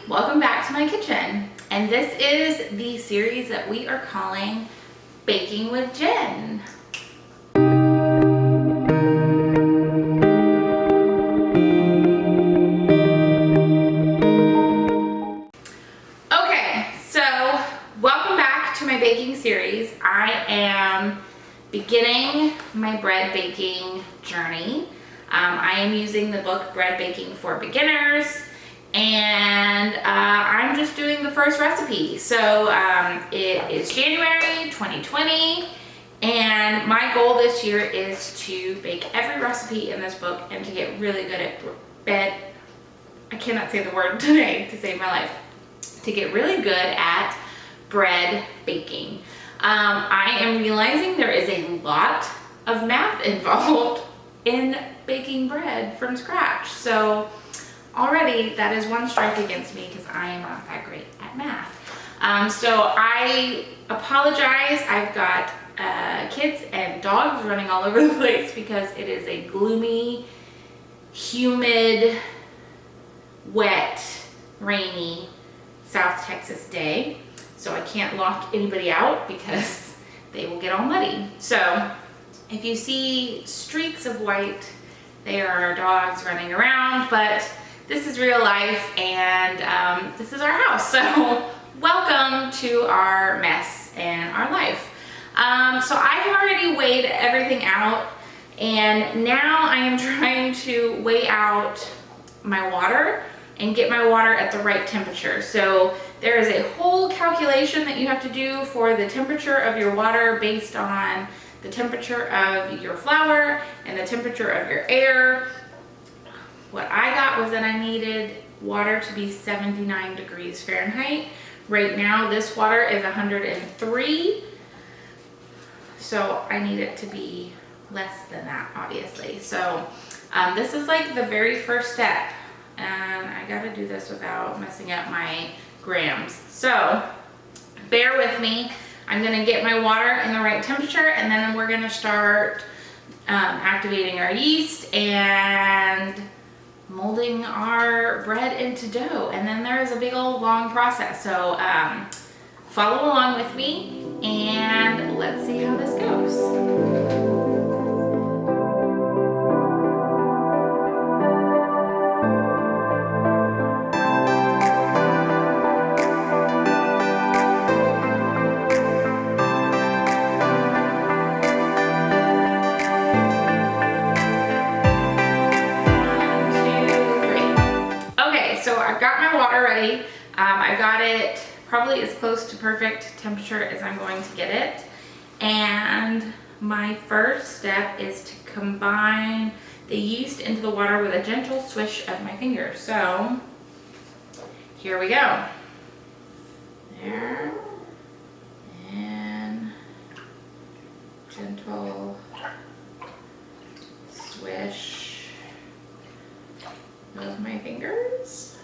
Welcome back to my kitchen, and this is the series that we are calling Baking with Jenn. Okay, so welcome back to my baking series. I am beginning my bread baking journey. I am using the book Bread Baking for Beginners, and I'm just doing the first recipe. So it is January 2020, and my goal this year is to bake every recipe in this book and to get really good at I cannot say the word today to save my life. To get really good at bread baking. I am realizing there is a lot of math involved in baking bread from scratch. So already that is one strike against me because I am not that great at math. So I apologize. I've got kids and dogs running all over the place because it is a gloomy, humid, wet, rainy South Texas day. So I can't lock anybody out because they will get all muddy. So if you see streaks of white, they are our dogs running around, but this is real life, and this is our house. So welcome to our mess and our life. So I've already weighed everything out, and now I am trying to weigh out my water and get my water at the right temperature. So there is a whole calculation that you have to do for the temperature of your water based on the temperature of your flour and the temperature of your air. What I got was that I needed water to be 79 degrees Fahrenheit. Right now this water is 103, so I need it to be less than that, obviously. So this is like the very first step, and I gotta do this without messing up my grams. So bear with me. I'm gonna get my water in the right temperature, and then we're gonna start activating our yeast and molding our bread into dough. And then there is a big old long process. So follow along with me and let's see how this goes. Ready. I got it probably as close to perfect temperature as I'm going to get it. And my first step is to combine the yeast into the water with a gentle swish of my finger. So here we go. There. And gentle swish of my fingers.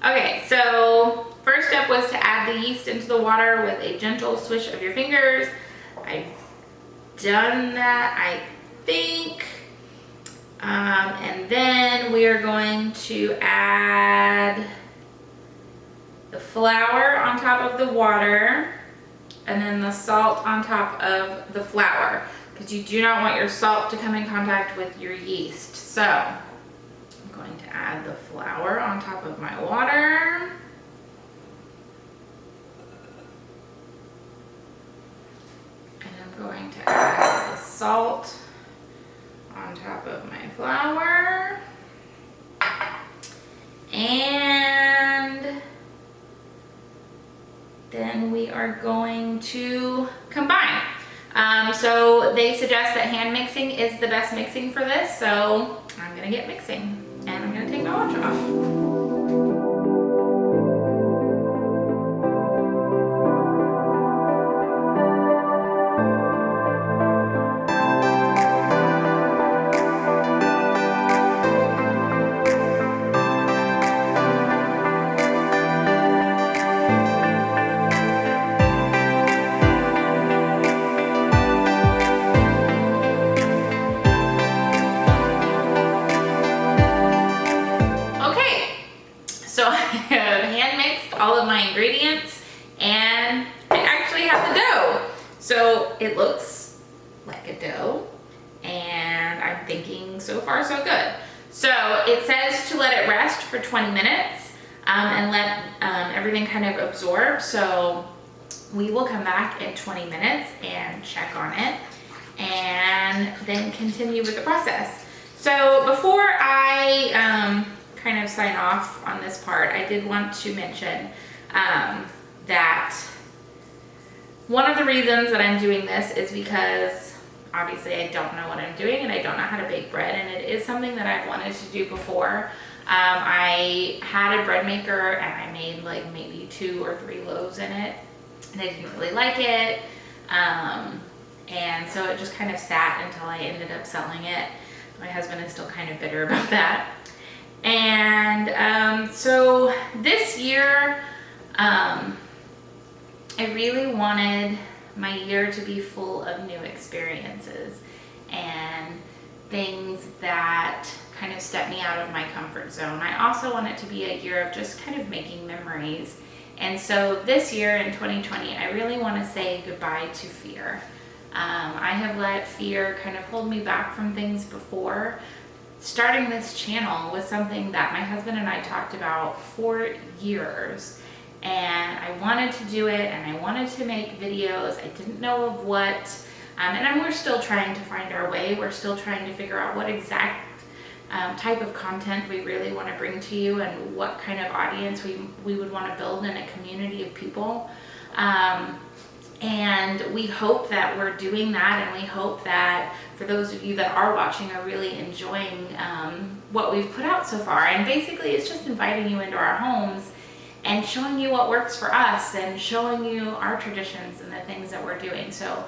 Okay, so first step was to add the yeast into the water with a gentle swish of your fingers. I've done that, I think. And then we are going to add the flour on top of the water, and then the salt on top of the flour, because you do not want your salt to come in contact with your yeast. So I'm going to add the flour on top of my water. And I'm going to add the salt on top of my flour. And then we are going to combine. So they suggest that hand mixing is the best mixing for this, so I'm gonna get mixing, and I'm gonna take my watch off. all of my ingredients, and I actually have the dough. So it looks like a dough, and I'm thinking so far so good. So it says to let it rest for 20 minutes and let everything kind of absorb. So we will come back in 20 minutes and check on it and then continue with the process. So before I kind of sign off on this part, I did want to mention that one of the reasons that I'm doing this is because obviously I don't know what I'm doing and I don't know how to bake bread, and it is something that I've wanted to do before. I had a bread maker and I made like maybe 2 or 3 loaves in it, and I didn't really like it. And so it just kind of sat until I ended up selling it. My husband is still kind of bitter about that. And so this year, I really wanted my year to be full of new experiences and things that kind of step me out of my comfort zone. I also want it to be a year of just kind of making memories. And so this year in 2020, I really want to say goodbye to fear. I have let fear kind of hold me back from things before. Starting this channel was something that my husband and I talked about for years. And I wanted to do it, and I wanted to make videos. I didn't know of what, and we're still trying to find our way. We're still trying to figure out what exact type of content we really want to bring to you, and what kind of audience we would want to build in a community of people. And we hope that we're doing that, and we hope that for those of you that are watching are really enjoying what we've put out so far. And basically it's just inviting you into our homes and showing you what works for us and showing you our traditions and the things that we're doing. So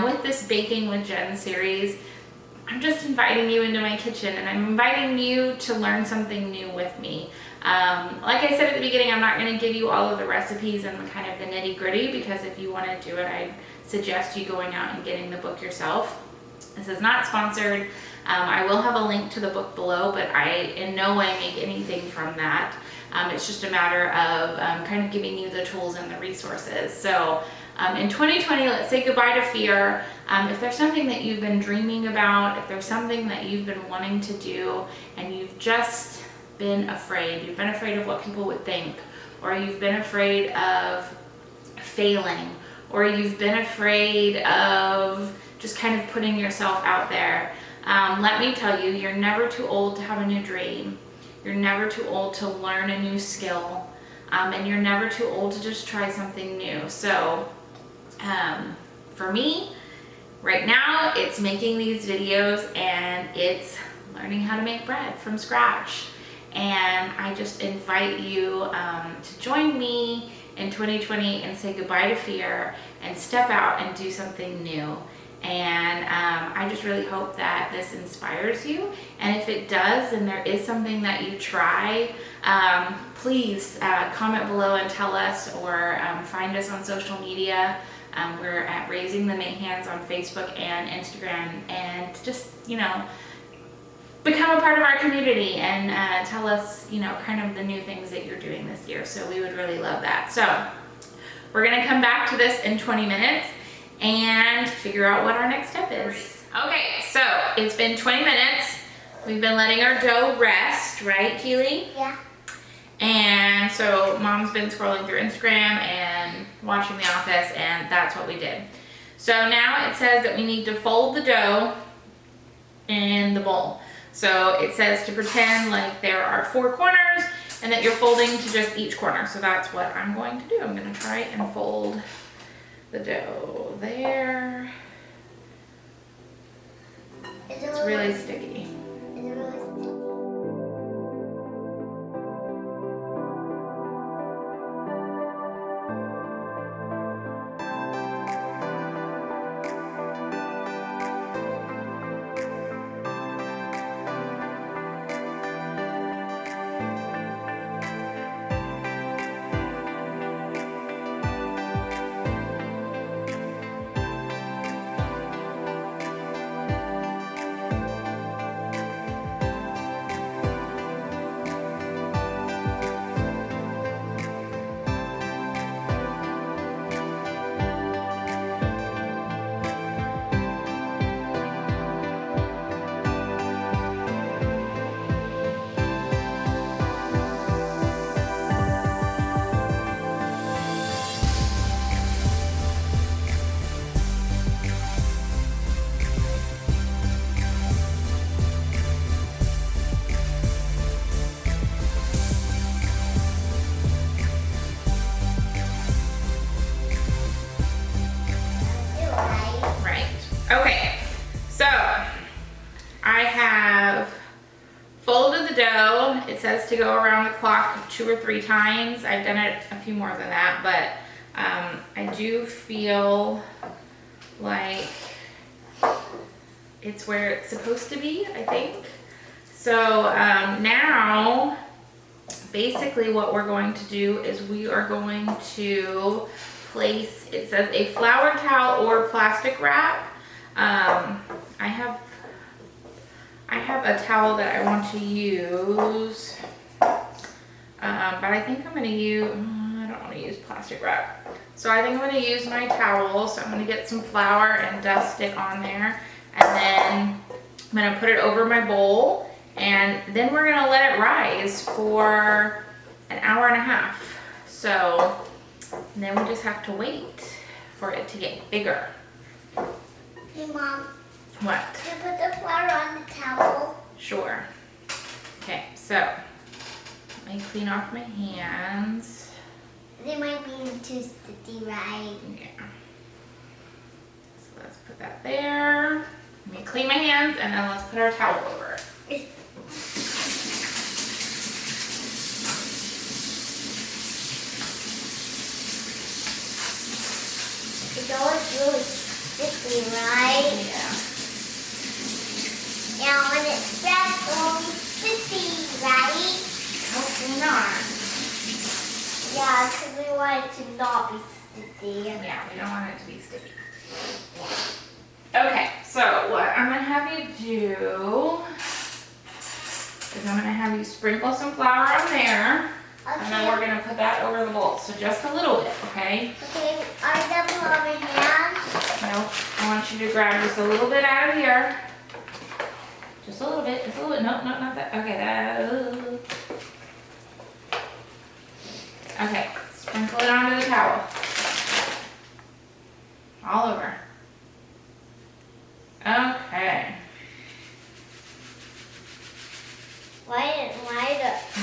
with this Baking with Jenn series, I'm just inviting you into my kitchen, and I'm inviting you to learn something new with me. Like I said at the beginning, I'm not going to give you all of the recipes and kind of the nitty gritty, because if you want to do it, I suggest you going out and getting the book yourself. This is not sponsored. I will have a link to the book below, but I in no way make anything from that. It's just a matter of kind of giving you the tools and the resources. So in 2020, let's say goodbye to fear. If there's something that you've been dreaming about, if there's something that you've been wanting to do and you've just been afraid, you've been afraid of what people would think, or you've been afraid of failing, or you've been afraid of just kind of putting yourself out there, let me tell you, you're never too old to have a new dream. You're never too old to learn a new skill, and you're never too old to just try something new. So for me, right now, it's making these videos and it's learning how to make bread from scratch. And I just invite you to join me in 2020 and say goodbye to fear and step out and do something new. And I just really hope that this inspires you. And if it does, and there is something that you try, please comment below and tell us, or find us on social media. We're at Raising the Mayhans on Facebook and Instagram, and just, you know, become a part of our community and tell us, you know, kind of the new things that you're doing this year. So we would really love that. So we're gonna come back to this in 20 minutes and figure out what our next step is. Okay, so it's been 20 minutes. We've been letting our dough rest, right, Keely? Yeah. And so Mom's been scrolling through Instagram and watching The Office, and that's what we did. So now it says that we need to fold the dough in the bowl. So it says to pretend like there are 4 corners and that you're folding to just each corner. So that's what I'm going to do. I'm gonna try and fold the dough there. It's really sticky. says to go around the clock 2 or 3 times. I've done it a few more than that, but I do feel like it's where it's supposed to be, I think. So now, basically what we're going to do is we are going to place, it says a flour towel or plastic wrap. I have a towel that I want to use, but I think I'm going to use, I don't want to use plastic wrap. So I think I'm going to use my towel. So I'm going to get some flour and dust it on there, and then I'm going to put it over my bowl, and then we're going to let it rise for an hour and a half. So then we just have to wait for it to get bigger. Hey Mom. What? Can you put the flour on the towel? Sure. Okay, so let me clean off my hands. They might be too sticky, right? Yeah. So let's put that there. Let me clean my hands, and then let's put our towel over it. It's always really sticky, right? Yeah. Yeah, when it spreads, it will be sticky, right? Hopefully not. Yeah, because we want it to not be sticky. Yeah, we don't want it to be sticky. Okay, so what I'm gonna have you do is I'm gonna have you sprinkle some flour on there, and then we're gonna put that over the bowl. So just a little bit, okay? Okay, are you gonna put on my hands? No, I want you to grab just a little bit out of here. Just a little bit, just a little bit. No, not that. Okay, that. Okay, sprinkle it onto the towel. All over. Okay.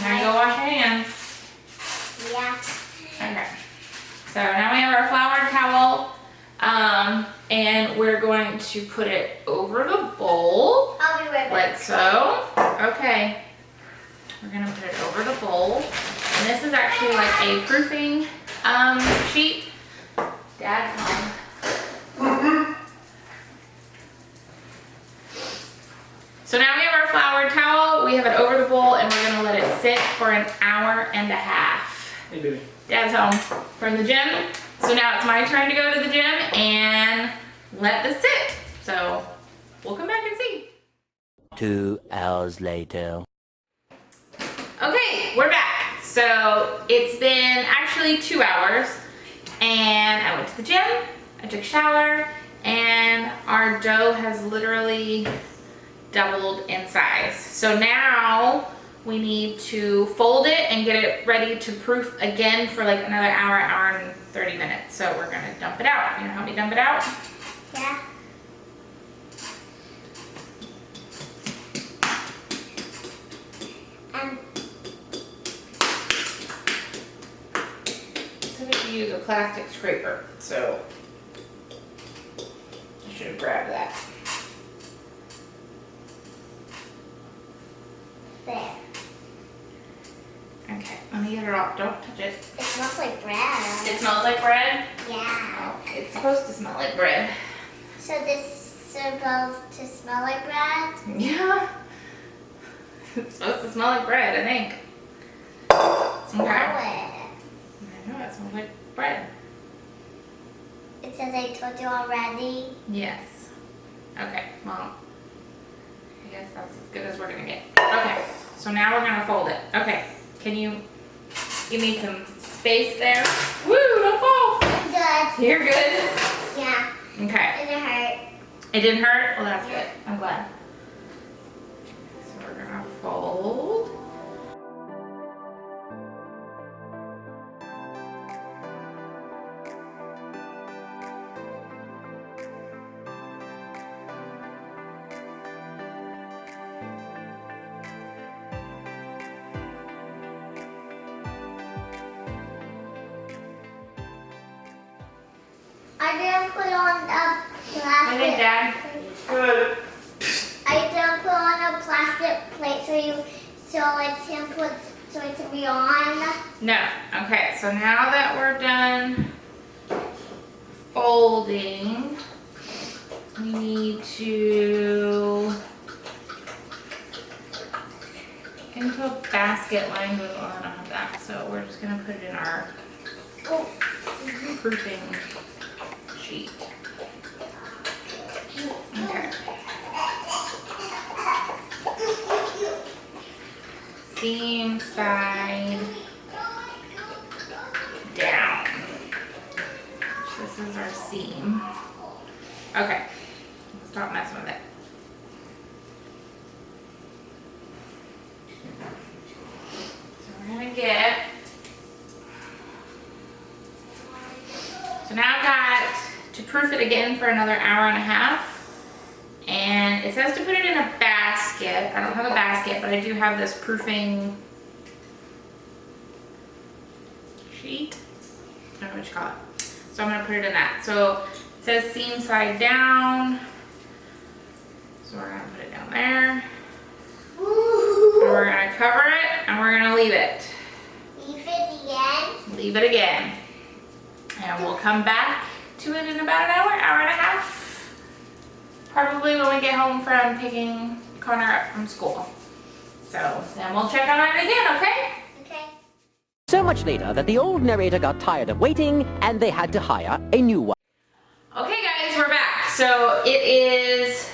Now go wash your hands. Yeah. Okay. So now we have our flour towel, and we're going to put it over the bowl. I'll be right back. Like so. Okay. We're gonna put it over the bowl. And this is actually like a proofing sheet. Dad's home. So now we have our flour towel. We have it over the bowl, and we're gonna let it sit for an hour and a half. Hey, baby. Dad's home from the gym. So now it's my turn to go to the gym and let this sit. So we'll come back and see. 2 hours later. Okay, we're back. So it's been actually 2 hours, and I went to the gym, I took a shower, and our dough has literally doubled in size. So now we need to fold it and get it ready to proof again for like another hour and 30 minutes. So we're gonna dump it out. You know, help me dump it out? Yeah. So we should use a plastic scraper. So I should have grabbed that. There. Okay, let me get it off. Don't touch it. It smells like bread. It smells like bread? Yeah. Oh, it's supposed to smell like bread. So this is supposed to smell like bread? Yeah. It's supposed to smell like bread, I think. Smell Okay. it. I know, it smells like bread. It says I told you already. Yes. Okay, well, I guess that's as good as we're gonna get. Okay, so now we're gonna fold it. Okay, can you give me some space there? Woo, don't fall. I'm good. You're good? Yeah. Okay. It didn't hurt. It didn't hurt? Well, that's good. I'm glad. So we're gonna fold. I didn't put on a I think, plastic. Dad. Good. I didn't put on a plastic plate So it's him put, so it's gonna be on. No. Okay, so now that we're done folding, we need to get into a basket lined with, well, I don't have that, so we're just gonna put it in our proofing sheet. Okay. Seam side down. This is our seam. Okay, stop messing with it. So we're gonna get, so now I've got to proof it again for another hour and a half. And it says to put it in a basket. I don't have a basket, but I do have this proofing sheet. I don't know what you call it. So I'm gonna put it in that. So it says seam side down. So we're gonna put it down there. And we're gonna cover it and we're gonna leave it. Leave it again. Leave it again. And we'll come back to it in about an hour, hour and a half. Probably when we get home from picking Connor up from school. So then we'll check on it again, okay? Okay. So much later that the old narrator got tired of waiting and they had to hire a new one. Okay guys, we're back. So it is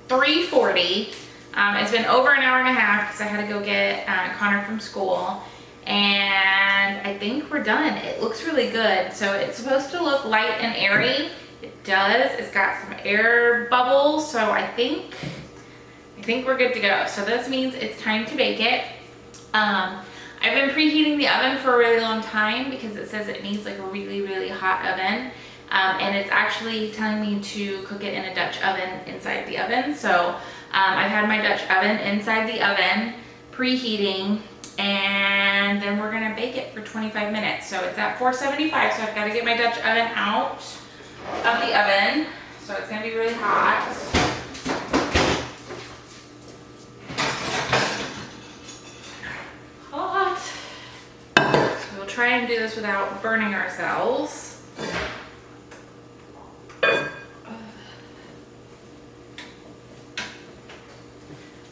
3:40. It's been over an hour and a half because I had to go get Connor from school. And I think we're done. It looks really good. So it's supposed to look light and airy. It does. It's got some air bubbles, so I think we're good to go. So this means it's time to bake it. I've been preheating the oven for a really long time because it says it needs like a really, really hot oven. And it's actually telling me to cook it in a Dutch oven inside the oven. So I've had my Dutch oven inside the oven, preheating, and then we're gonna bake it for 25 minutes. So it's at 475, so I've gotta get my Dutch oven out of the oven, so it's gonna be really hot. Hot. So we'll try and do this without burning ourselves.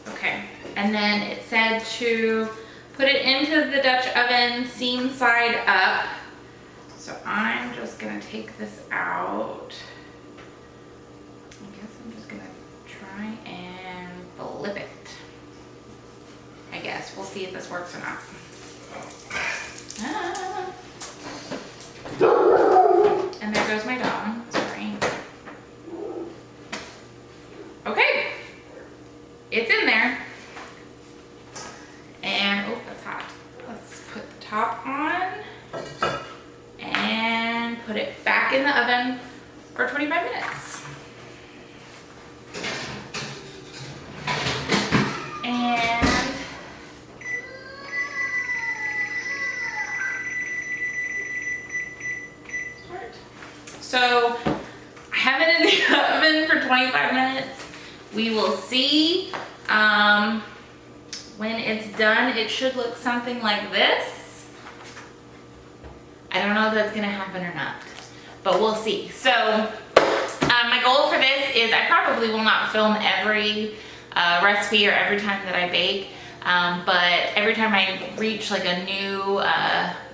Okay, and then it said to put it into the Dutch oven seam side up. So I'm just gonna take this out. I guess I'm just gonna try and flip it. I guess we'll see if this works or not. Ah. And there goes my dog, sorry. Okay, it's in there. And, oh, that's hot. Let's put the top on. And put it back in the oven for 25 minutes. And so I have it in the oven for 25 minutes. We will see when it's done. It should look something like this. I don't know if that's gonna happen or not, but we'll see. So my goal for this is I probably will not film every recipe or every time that I bake, but every time I reach like a new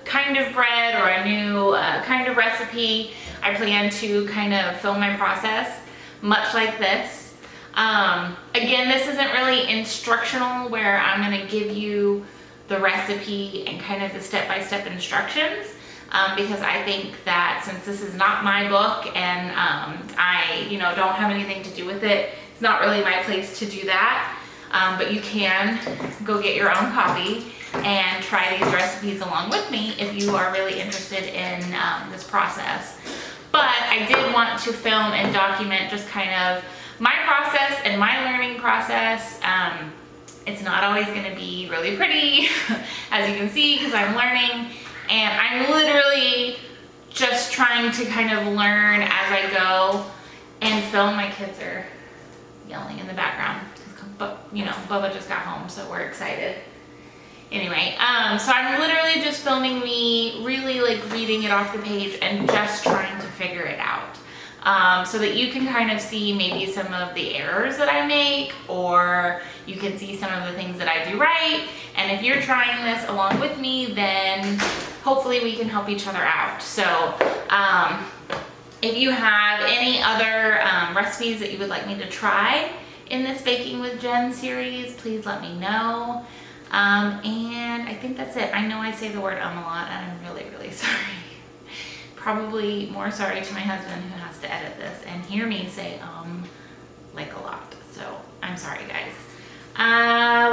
kind of bread or a new kind of recipe, I plan to kind of film my process much like this. Again, this isn't really instructional where I'm gonna give you the recipe and kind of the step-by-step instructions. Because I think that since this is not my book and I, don't have anything to do with it, it's not really my place to do that. But you can go get your own copy and try these recipes along with me if you are really interested in this process. But I did want to film and document just kind of my process and my learning process. It's not always going to be really pretty, as you can see, because I'm learning. And I'm literally just trying to kind of learn as I go and film. My kids are yelling in the background. you know, Bubba just got home, so we're excited. Anyway, so I'm literally just filming me really like reading it off the page and just trying to figure it out. So that you can kind of see maybe some of the errors that I make, or you can see some of the things that I do right. And if you're trying this along with me, then hopefully we can help each other out. So if you have any other recipes that you would like me to try in this Baking with Jenn series, please let me know. And I think that's it. I know I say the word a lot, and I'm really, really sorry. Probably more sorry to my husband who has to edit this and hear me say like a lot. So I'm sorry, guys.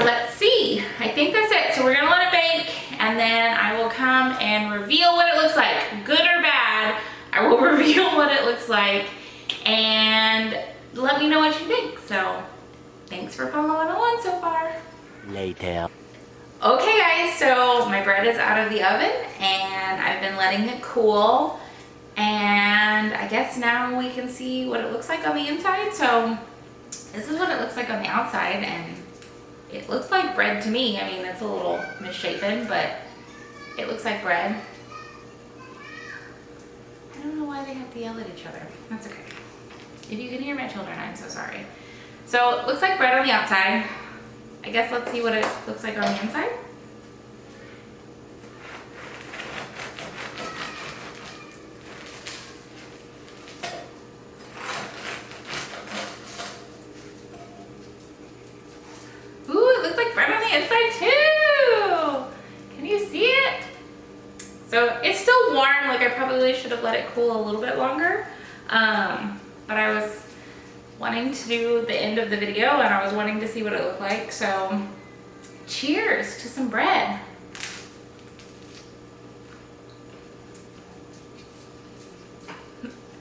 Let's see. I think that's it. So we're gonna let it bake, and then I will come and reveal what it looks like, good or bad. I will reveal what it looks like, and let me know what you think. So thanks for following along so far. Later. Okay guys, so my bread is out of the oven and I've been letting it cool, and I guess now we can see what it looks like on the inside. So this is what it looks like on the outside, and it looks like bread to me. I mean, it's a little misshapen, but it looks like bread. I don't know why they have to yell at each other. That's okay. If you can hear my children, I'm so sorry. So it looks like bread on the outside. I guess let's see what it looks like on the inside. Ooh, it looks like bread on the inside too! Can you see it? So it's still warm, like I probably should have let it cool a little bit longer. But I was wanting to do the end of the video and I was wanting to see what it looked like. So cheers to some bread.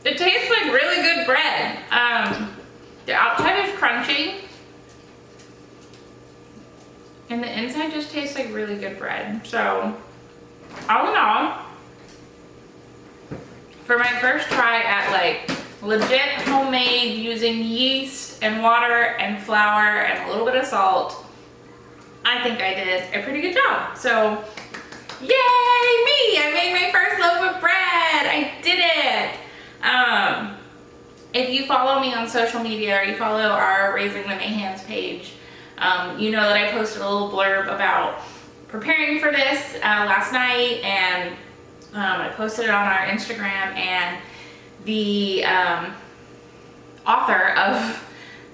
It tastes like really good bread. The outside is crunchy and the inside just tastes like really good bread. So all in all, for my first try at like legit homemade using yeast and water and flour and a little bit of salt, I think I did a pretty good job. So yay me! I made my first loaf of bread. I did it. If you follow me on social media or you follow our Raising the Mayhands page, you know that I posted a little blurb about preparing for this last night, and I posted it on our Instagram, and the author of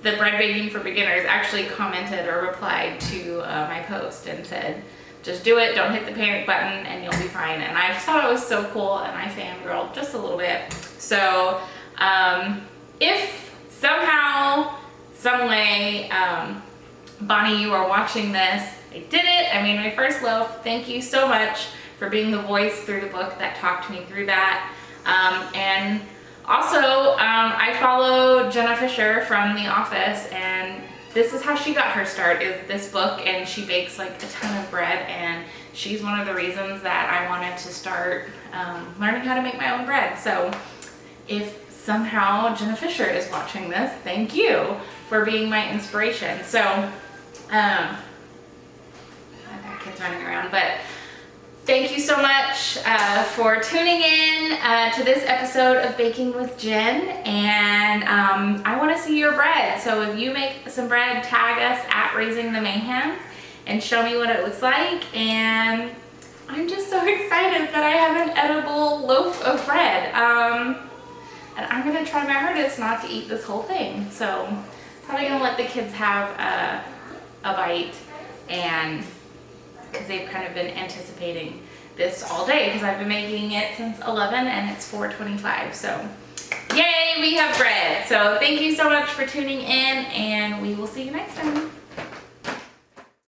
the Bread Baking for Beginners actually commented or replied to my post and said, just do it, don't hit the panic button, and you'll be fine. And I just thought it was so cool, and I fangirled just a little bit. So if somehow, some way, Bonnie, you are watching this, I did it, I made my first loaf. Thank you so much for being the voice through the book that talked me through that. And also, I follow Jenna from The Office, and this is how she got her start, is this book, and she bakes like a ton of bread, and she's one of the reasons that I wanted to start learning how to make my own bread. So if somehow Jenna Fisher is watching this, thank you for being my inspiration. So I've got kids running around, but thank you so much for tuning in to this episode of Baking with Jenn, and I want to see your bread. So if you make some bread, tag us at Raising the Mayhands and show me what it looks like. And I'm just so excited that I have an edible loaf of bread. And I'm going to try my hardest not to eat this whole thing. So probably going to let the kids have a bite, and because they've kind of been anticipating this all day, because I've been making it since 11 and it's 4:25. So yay, we have bread. So thank you so much for tuning in, and we will see you next time.